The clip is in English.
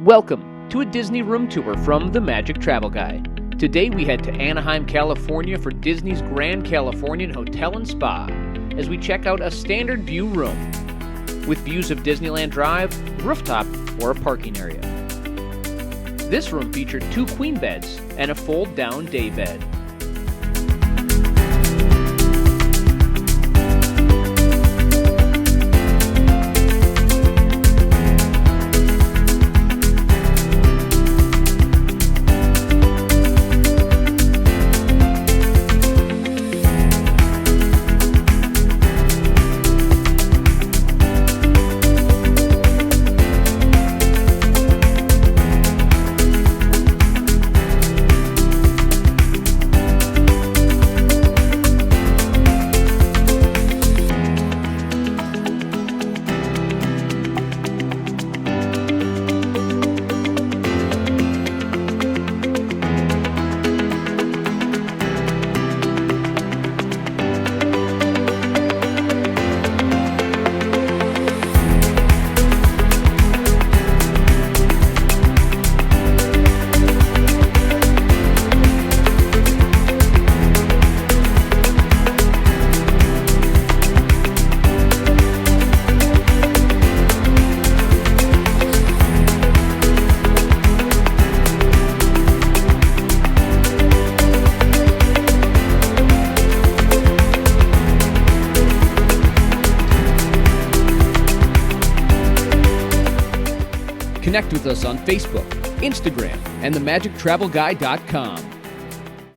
Welcome to a Disney room tour from The Magic Travel Guy. Today we head to Anaheim, California for Disney's Grand Californian Hotel and Spa as we check out a standard view room with views of Disneyland Drive, Rooftop, or a parking area. This room featured 2 queen beds and a fold-down day bed. Connect with us on Facebook, Instagram, and themagictravelguy.com.